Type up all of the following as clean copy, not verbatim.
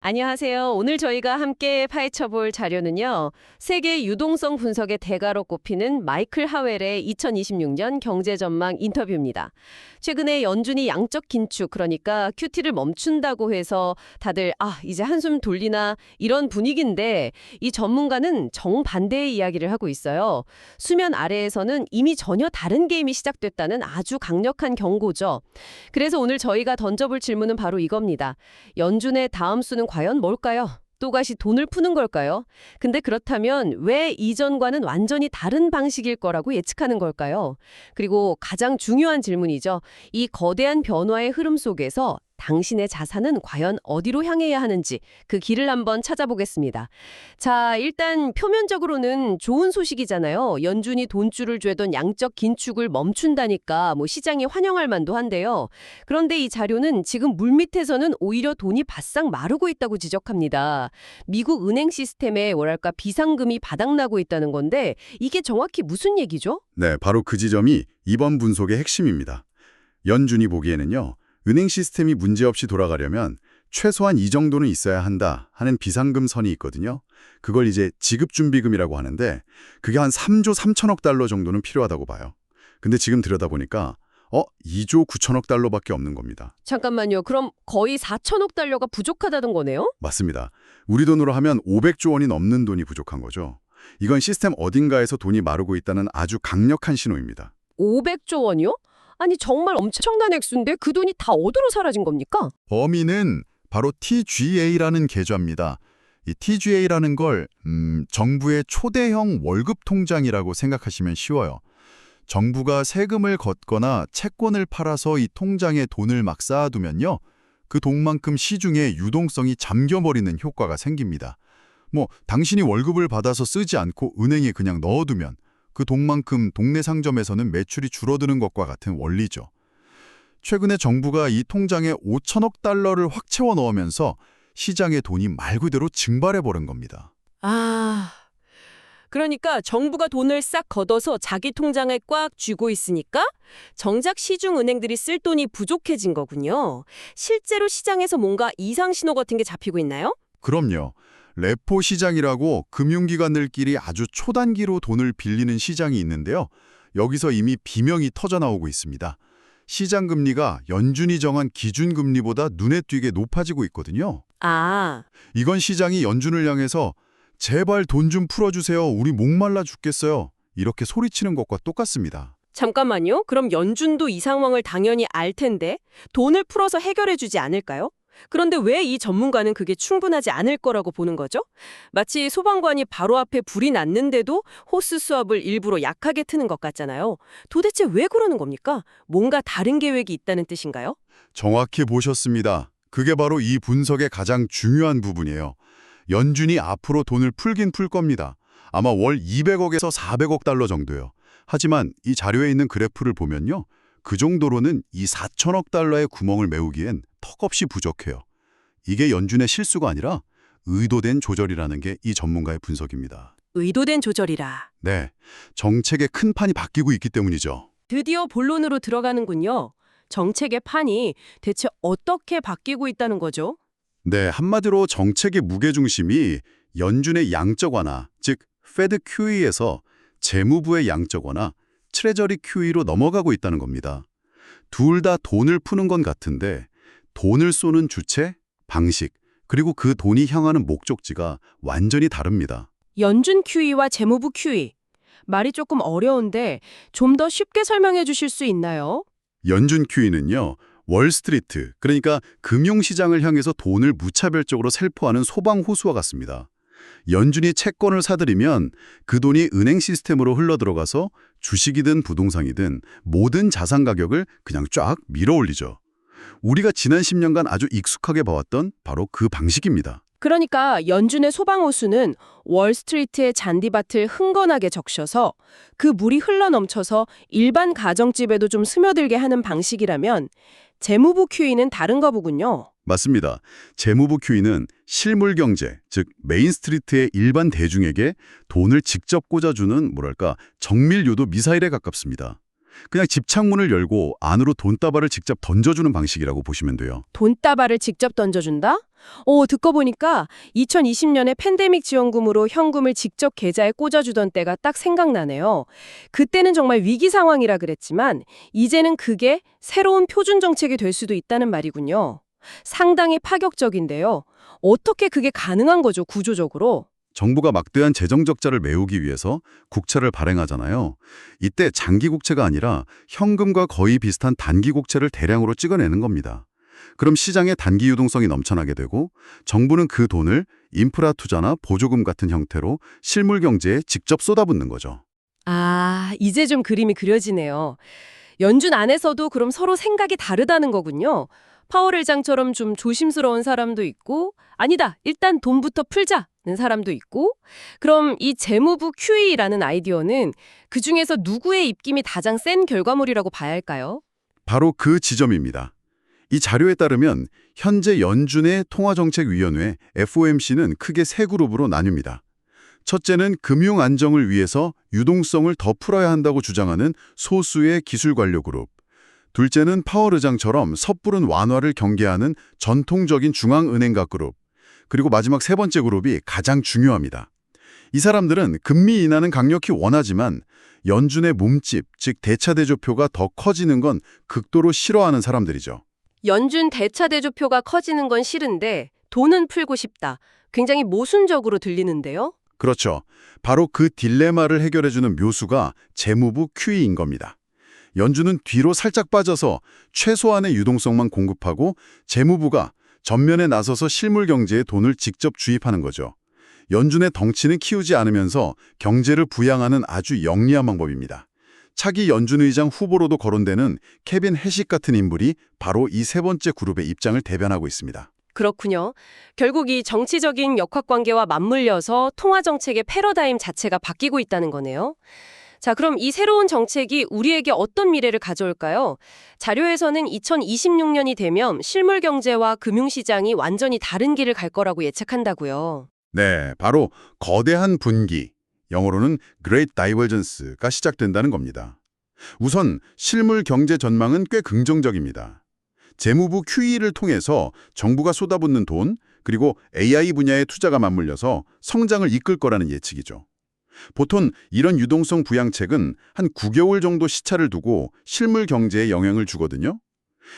안녕하세요. 오늘 저희가 함께 파헤쳐볼 자료는요. 세계 유동성 분석의 대가로 꼽히는 마이클 하웰의 2026년 경제전망 인터뷰입니다. 최근에 연준이 양적 긴축, 그러니까 QT를 멈춘다고 해서 다들 이제 한숨 돌리나 이런 분위기인데 이 전문가는 정반대의 이야기를 하고 있어요. 수면 아래에서는 이미 전혀 다른 게임이 시작됐다는 아주 강력한 경고죠. 그래서 오늘 저희가 던져볼 질문은 바로 이겁니다. 연준의 다음 수는 과연 뭘까요? 또다시 돈을 푸는 걸까요? 근데 그렇다면 왜 이전과는 완전히 다른 방식일 거라고 예측하는 걸까요? 그리고 가장 중요한 질문이죠. 이 거대한 변화의 흐름 속에서 당신의 자산은 과연 어디로 향해야 하는지 그 길을 한번 찾아보겠습니다. 자, 일단 표면적으로는 좋은 소식이잖아요. 연준이 돈줄을 쥐던 양적 긴축을 멈춘다니까 시장이 환영할 만도 한데요. 그런데 이 자료는 지금 물밑에서는 오히려 돈이 바싹 마르고 있다고 지적합니다. 미국 은행 시스템에 뭐랄까 비상금이 바닥나고 있다는 건데 이게 정확히 무슨 얘기죠? 네, 바로 그 지점이 이번 분석의 핵심입니다. 연준이 보기에는요, 은행 시스템이 문제없이 돌아가려면 최소한 이 정도는 있어야 한다 하는 비상금 선이 있거든요. 그걸 이제 지급준비금이라고 하는데 그게 한 3조 3천억 달러 정도는 필요하다고 봐요. 근데 지금 들여다보니까 2조 9천억 달러밖에 없는 겁니다. 잠깐만요. 그럼 거의 4천억 달러가 부족하다는 거네요? 맞습니다. 우리 돈으로 하면 500조 원이 넘는 돈이 부족한 거죠. 이건 시스템 어딘가에서 돈이 마르고 있다는 아주 강력한 신호입니다. 500조 원이요? 아니 정말 엄청난 액수인데 그 돈이 다 어디로 사라진 겁니까? 범위는 바로 TGA라는 계좌입니다. 이 TGA라는 걸 정부의 초대형 월급 통장이라고 생각하시면 쉬워요. 정부가 세금을 걷거나 채권을 팔아서 이 통장에 돈을 막 쌓아두면요. 그 돈만큼 시중에 유동성이 잠겨버리는 효과가 생깁니다. 당신이 월급을 받아서 쓰지 않고 은행에 그냥 넣어두면 그 돈만큼 동네 상점에서는 매출이 줄어드는 것과 같은 원리죠. 최근에 정부가 이 통장에 5천억 달러를 확 채워 넣으면서 시장의 돈이 말 그대로 증발해버린 겁니다. 그러니까 정부가 돈을 싹 걷어서 자기 통장에 꽉 쥐고 있으니까 정작 시중 은행들이 쓸 돈이 부족해진 거군요. 실제로 시장에서 뭔가 이상 신호 같은 게 잡히고 있나요? 그럼요. 레포 시장이라고 금융기관들끼리 아주 초단기로 돈을 빌리는 시장이 있는데요. 여기서 이미 비명이 터져나오고 있습니다. 시장 금리가 연준이 정한 기준금리보다 눈에 띄게 높아지고 있거든요. 이건 시장이 연준을 향해서 제발 돈 좀 풀어주세요. 우리 목말라 죽겠어요. 이렇게 소리치는 것과 똑같습니다. 잠깐만요. 그럼 연준도 이 상황을 당연히 알 텐데 돈을 풀어서 해결해주지 않을까요? 그런데 왜 이 전문가는 그게 충분하지 않을 거라고 보는 거죠? 마치 소방관이 바로 앞에 불이 났는데도 호스 수압을 일부러 약하게 트는 것 같잖아요. 도대체 왜 그러는 겁니까? 뭔가 다른 계획이 있다는 뜻인가요? 정확히 보셨습니다. 그게 바로 이 분석의 가장 중요한 부분이에요. 연준이 앞으로 돈을 풀긴 풀 겁니다. 아마 월 200억에서 400억 달러 정도요. 하지만 이 자료에 있는 그래프를 보면요. 그 정도로는 이 4천억 달러의 구멍을 메우기엔 턱없이 부족해요. 이게 연준의 실수가 아니라 의도된 조절이라는 게 이 전문가의 분석입니다. 의도된 조절이라. 네, 정책의 큰 판이 바뀌고 있기 때문이죠. 드디어 본론으로 들어가는군요. 정책의 판이 대체 어떻게 바뀌고 있다는 거죠? 네, 한마디로 정책의 무게중심이 연준의 양적 완화, 즉 페드 QE에서 재무부의 양적 완화, 트레저리 QE로 넘어가고 있다는 겁니다. 둘 다 돈을 푸는 건 같은데 돈을 쏘는 주체, 방식, 그리고 그 돈이 향하는 목적지가 완전히 다릅니다. 연준 QE와 재무부 QE. 말이 조금 어려운데 좀 더 쉽게 설명해 주실 수 있나요? 연준 QE는요. 월스트리트, 그러니까 금융시장을 향해서 돈을 무차별적으로 살포하는 소방호수와 같습니다. 연준이 채권을 사들이면 그 돈이 은행 시스템으로 흘러들어가서 주식이든 부동산이든 모든 자산 가격을 그냥 쫙 밀어올리죠. 우리가 지난 10년간 아주 익숙하게 봐왔던 바로 그 방식입니다. 그러니까 연준의 소방호수는 월스트리트의 잔디밭을 흥건하게 적셔서 그 물이 흘러넘쳐서 일반 가정집에도 좀 스며들게 하는 방식이라면 재무부 QE는 다른가 보군요. 맞습니다. 재무부 QE는 실물 경제, 즉 메인스트리트의 일반 대중에게 돈을 직접 꽂아주는 정밀유도 미사일에 가깝습니다. 그냥 집 창문을 열고 안으로 돈다발을 직접 던져주는 방식이라고 보시면 돼요. 돈다발을 직접 던져준다? 듣고 보니까 2020년에 팬데믹 지원금으로 현금을 직접 계좌에 꽂아주던 때가 딱 생각나네요. 그때는 정말 위기 상황이라 그랬지만 이제는 그게 새로운 표준 정책이 될 수도 있다는 말이군요. 상당히 파격적인데요. 어떻게 그게 가능한 거죠, 구조적으로? 정부가 막대한 재정 적자를 메우기 위해서 국채를 발행하잖아요. 이때 장기 국채가 아니라 현금과 거의 비슷한 단기 국채를 대량으로 찍어내는 겁니다. 그럼 시장에 단기 유동성이 넘쳐나게 되고 정부는 그 돈을 인프라 투자나 보조금 같은 형태로 실물 경제에 직접 쏟아붓는 거죠. 아, 이제 좀 그림이 그려지네요. 연준 안에서도 그럼 서로 생각이 다르다는 거군요. 파월 의장처럼 좀 조심스러운 사람도 있고, 아니다, 일단 돈부터 풀자는 사람도 있고, 그럼 이 재무부 QE라는 아이디어는 그중에서 누구의 입김이 가장 센 결과물이라고 봐야 할까요? 바로 그 지점입니다. 이 자료에 따르면 현재 연준의 통화정책위원회 FOMC는 크게 세 그룹으로 나뉩니다. 첫째는 금융 안정을 위해서 유동성을 더 풀어야 한다고 주장하는 소수의 기술 관료 그룹. 둘째는 파월 의장처럼 섣부른 완화를 경계하는 전통적인 중앙은행가 그룹. 그리고 마지막 세 번째 그룹이 가장 중요합니다. 이 사람들은 금리 인하는 강력히 원하지만 연준의 몸집, 즉 대차대조표가 더 커지는 건 극도로 싫어하는 사람들이죠. 연준 대차대조표가 커지는 건 싫은데 돈은 풀고 싶다. 굉장히 모순적으로 들리는데요. 그렇죠. 바로 그 딜레마를 해결해주는 묘수가 재무부 QE인 겁니다. 연준은 뒤로 살짝 빠져서 최소한의 유동성만 공급하고 재무부가 전면에 나서서 실물 경제에 돈을 직접 주입하는 거죠. 연준의 덩치는 키우지 않으면서 경제를 부양하는 아주 영리한 방법입니다. 차기 연준 의장 후보로도 거론되는 케빈 해식 같은 인물이 바로 이 세 번째 그룹의 입장을 대변하고 있습니다. 그렇군요. 결국 이 정치적인 역학관계와 맞물려서 통화정책의 패러다임 자체가 바뀌고 있다는 거네요. 자, 그럼 이 새로운 정책이 우리에게 어떤 미래를 가져올까요? 자료에서는 2026년이 되면 실물 경제와 금융시장이 완전히 다른 길을 갈 거라고 예측한다고요. 네, 바로 거대한 분기, 영어로는 Great Divergence가 시작된다는 겁니다. 우선 실물 경제 전망은 꽤 긍정적입니다. 재무부 QE를 통해서 정부가 쏟아붓는 돈, 그리고 AI 분야의 투자가 맞물려서 성장을 이끌 거라는 예측이죠. 보통 이런 유동성 부양책은 한 9개월 정도 시차를 두고 실물 경제에 영향을 주거든요.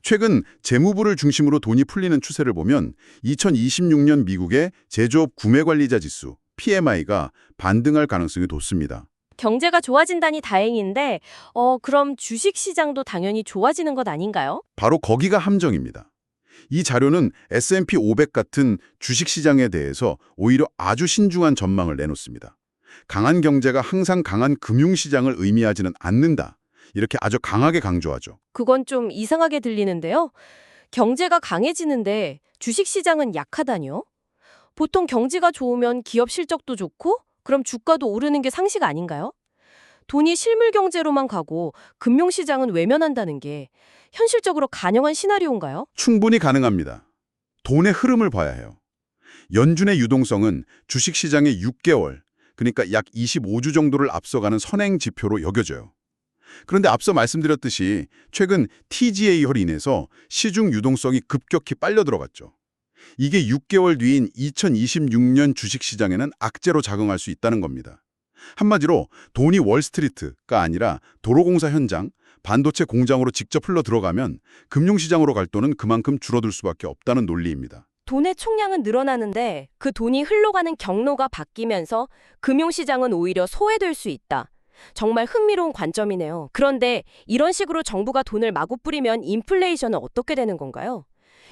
최근 재무부를 중심으로 돈이 풀리는 추세를 보면 2026년 미국의 제조업 구매관리자 지수, PMI가 반등할 가능성이 높습니다. 경제가 좋아진다니 다행인데, 그럼 주식시장도 당연히 좋아지는 것 아닌가요? 바로 거기가 함정입니다. 이 자료는 S&P 500 같은 주식시장에 대해서 오히려 아주 신중한 전망을 내놓습니다. 강한 경제가 항상 강한 금융시장을 의미하지는 않는다. 이렇게 아주 강하게 강조하죠. 그건 좀 이상하게 들리는데요. 경제가 강해지는데 주식시장은 약하다니요? 보통 경제가 좋으면 기업 실적도 좋고, 그럼 주가도 오르는 게 상식 아닌가요? 돈이 실물 경제로만 가고 금융시장은 외면한다는 게 현실적으로 가능한 시나리오인가요? 충분히 가능합니다. 돈의 흐름을 봐야 해요. 연준의 유동성은 주식시장의 6개월, 그러니까 약 25주 정도를 앞서가는 선행 지표로 여겨져요. 그런데 앞서 말씀드렸듯이 최근 TGA로 인해서 시중 유동성이 급격히 빨려 들어갔죠. 이게 6개월 뒤인 2026년 주식시장에는 악재로 작용할 수 있다는 겁니다. 한마디로 돈이 월스트리트가 아니라 도로공사 현장, 반도체 공장으로 직접 흘러 들어가면 금융시장으로 갈 돈은 그만큼 줄어들 수밖에 없다는 논리입니다. 돈의 총량은 늘어나는데 그 돈이 흘러가는 경로가 바뀌면서 금융시장은 오히려 소외될 수 있다. 정말 흥미로운 관점이네요. 그런데 이런 식으로 정부가 돈을 마구 뿌리면 인플레이션은 어떻게 되는 건가요?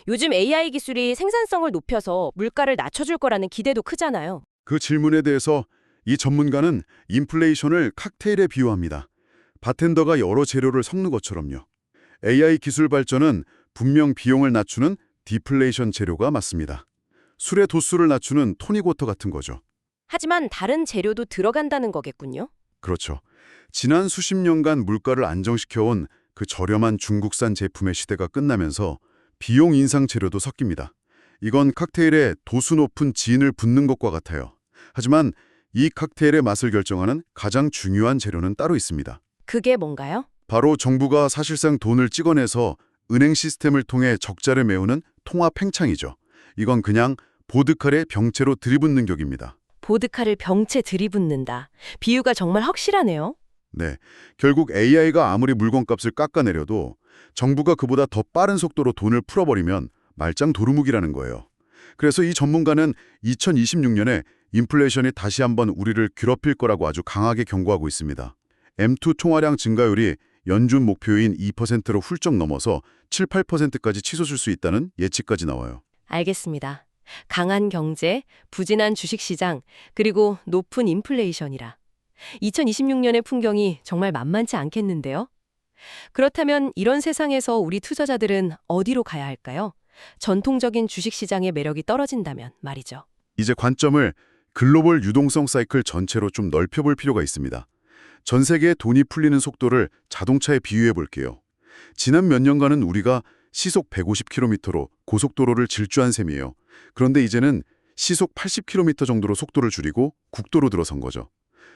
요즘 AI 기술이 생산성을 높여서 물가를 낮춰줄 거라는 기대도 크잖아요. 그 질문에 대해서 이 전문가는 인플레이션을 칵테일에 비유합니다. 바텐더가 여러 재료를 섞는 것처럼요. AI 기술 발전은 분명 비용을 낮추는 디플레이션 재료가 맞습니다. 술의 도수를 낮추는 토닉워터 같은 거죠. 하지만 다른 재료도 들어간다는 거겠군요. 그렇죠. 지난 수십 년간 물가를 안정시켜온 그 저렴한 중국산 제품의 시대가 끝나면서 비용 인상 재료도 섞입니다. 이건 칵테일에 도수 높은 진을 붓는 것과 같아요. 하지만 이 칵테일의 맛을 결정하는 가장 중요한 재료는 따로 있습니다. 그게 뭔가요? 바로 정부가 사실상 돈을 찍어내서 은행 시스템을 통해 적자를 메우는 통화 팽창이죠. 이건 그냥 보드칼에 병채로 들이붓는 격입니다. 보드카를 병채 들이붓는다. 비유가 정말 확실하네요. 네, 결국 AI가 아무리 물건값을 깎아내려도 정부가 그보다 더 빠른 속도로 돈을 풀어버리면 말짱 도루묵이라는 거예요. 그래서 이 전문가는 2026년에 인플레이션이 다시 한번 우리를 괴롭힐 거라고 아주 강하게 경고하고 있습니다. M2 총화량 증가율이 연준 목표인 2%로 훌쩍 넘어서 7, 8%까지 치솟을 수 있다는 예측까지 나와요. 알겠습니다. 강한 경제, 부진한 주식시장, 그리고 높은 인플레이션이라. 2026년의 풍경이 정말 만만치 않겠는데요? 그렇다면 이런 세상에서 우리 투자자들은 어디로 가야 할까요? 전통적인 주식시장의 매력이 떨어진다면 말이죠. 이제 관점을 글로벌 유동성 사이클 전체로 좀 넓혀볼 필요가 있습니다. 전 세계의 돈이 풀리는 속도를 자동차에 비유해 볼게요. 지난 몇 년간은 우리가 시속 150km로 고속도로를 질주한 셈이에요. 그런데 이제는 시속 80km 정도로 속도를 줄이고 국도로 들어선 거죠.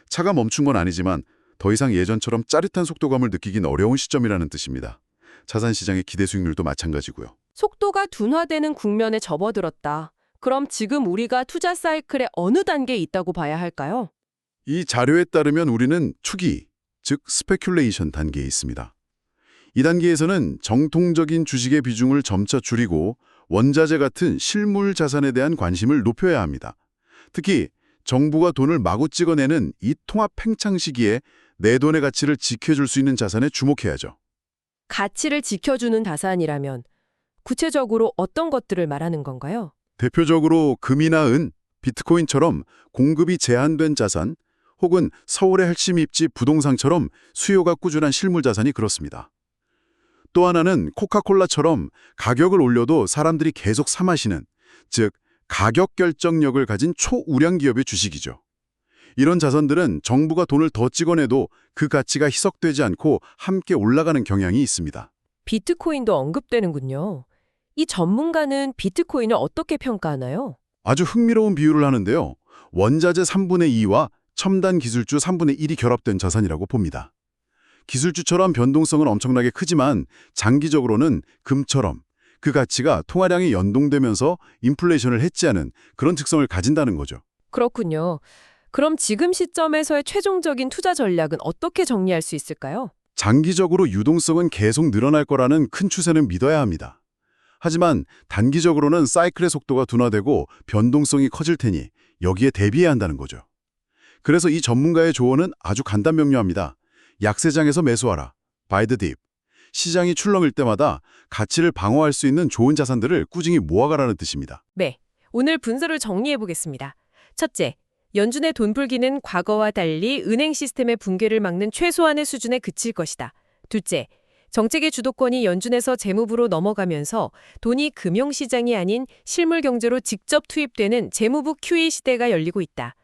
차가 멈춘 건 아니지만 더 이상 예전처럼 짜릿한 속도감을 느끼긴 어려운 시점이라는 뜻입니다. 자산시장의 기대 수익률도 마찬가지고요. 속도가 둔화되는 국면에 접어들었다. 그럼 지금 우리가 투자 사이클의 어느 단계에 있다고 봐야 할까요? 이 자료에 따르면 우리는 초기, 즉 스페큘레이션 단계에 있습니다. 이 단계에서는 정통적인 주식의 비중을 점차 줄이고 원자재 같은 실물 자산에 대한 관심을 높여야 합니다. 특히 정부가 돈을 마구 찍어내는 이 통합 팽창 시기에 내 돈의 가치를 지켜줄 수 있는 자산에 주목해야죠. 가치를 지켜주는 자산이라면 구체적으로 어떤 것들을 말하는 건가요? 대표적으로 금이나 은, 비트코인처럼 공급이 제한된 자산, 혹은 서울의 핵심 입지 부동산처럼 수요가 꾸준한 실물 자산이 그렇습니다. 또 하나는 코카콜라처럼 가격을 올려도 사람들이 계속 사 마시는, 즉 가격 결정력을 가진 초우량 기업의 주식이죠. 이런 자산들은 정부가 돈을 더 찍어내도 그 가치가 희석되지 않고 함께 올라가는 경향이 있습니다. 비트코인도 언급되는군요. 이 전문가는 비트코인을 어떻게 평가하나요? 아주 흥미로운 비유를 하는데요. 원자재 3분의 2와 첨단 기술주 3분의 1이 결합된 자산이라고 봅니다. 기술주처럼 변동성은 엄청나게 크지만 장기적으로는 금처럼 그 가치가 통화량이 연동되면서 인플레이션을 해지하는 그런 특성을 가진다는 거죠. 그렇군요. 그럼 지금 시점에서의 최종적인 투자 전략은 어떻게 정리할 수 있을까요? 장기적으로 유동성은 계속 늘어날 거라는 큰 추세는 믿어야 합니다. 하지만 단기적으로는 사이클의 속도가 둔화되고 변동성이 커질 테니 여기에 대비해야 한다는 거죠. 그래서 이 전문가의 조언은 아주 간단명료합니다. 약세장에서 매수하라. Buy the dip. 시장이 출렁일 때마다 가치를 방어할 수 있는 좋은 자산들을 꾸준히 모아가라는 뜻입니다. 네, 오늘 분석을 정리해 보겠습니다. 첫째, 연준의 돈풀기는 과거와 달리 은행 시스템의 붕괴를 막는 최소한의 수준에 그칠 것이다. 둘째, 정책의 주도권이 연준에서 재무부로 넘어가면서 돈이 금융시장이 아닌 실물 경제로 직접 투입되는 재무부 QE 시대가 열리고 있다.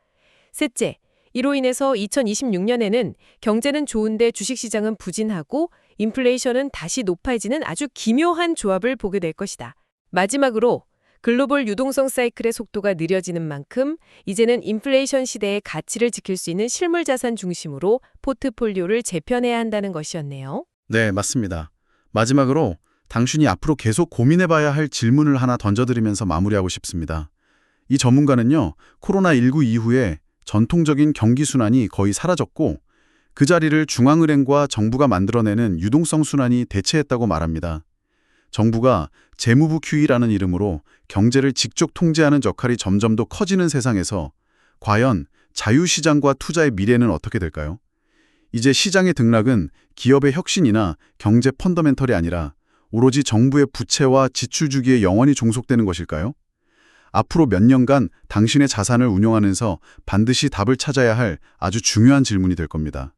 셋째, 이로 인해서 2026년에는 경제는 좋은데 주식시장은 부진하고 인플레이션은 다시 높아지는 아주 기묘한 조합을 보게 될 것이다. 마지막으로 글로벌 유동성 사이클의 속도가 느려지는 만큼 이제는 인플레이션 시대의 가치를 지킬 수 있는 실물 자산 중심으로 포트폴리오를 재편해야 한다는 것이었네요. 네, 맞습니다. 마지막으로 당신이 앞으로 계속 고민해봐야 할 질문을 하나 던져드리면서 마무리하고 싶습니다. 이 전문가는요, 코로나19 이후에 전통적인 경기 순환이 거의 사라졌고 그 자리를 중앙은행과 정부가 만들어내는 유동성 순환이 대체했다고 말합니다. 정부가 재무부 QE라는 이름으로 경제를 직접 통제하는 역할이 점점 더 커지는 세상에서 과연 자유시장과 투자의 미래는 어떻게 될까요? 이제 시장의 등락은 기업의 혁신이나 경제 펀더멘털이 아니라 오로지 정부의 부채와 지출 주기에 영원히 종속되는 것일까요? 앞으로 몇 년간 당신의 자산을 운용하면서 반드시 답을 찾아야 할 아주 중요한 질문이 될 겁니다.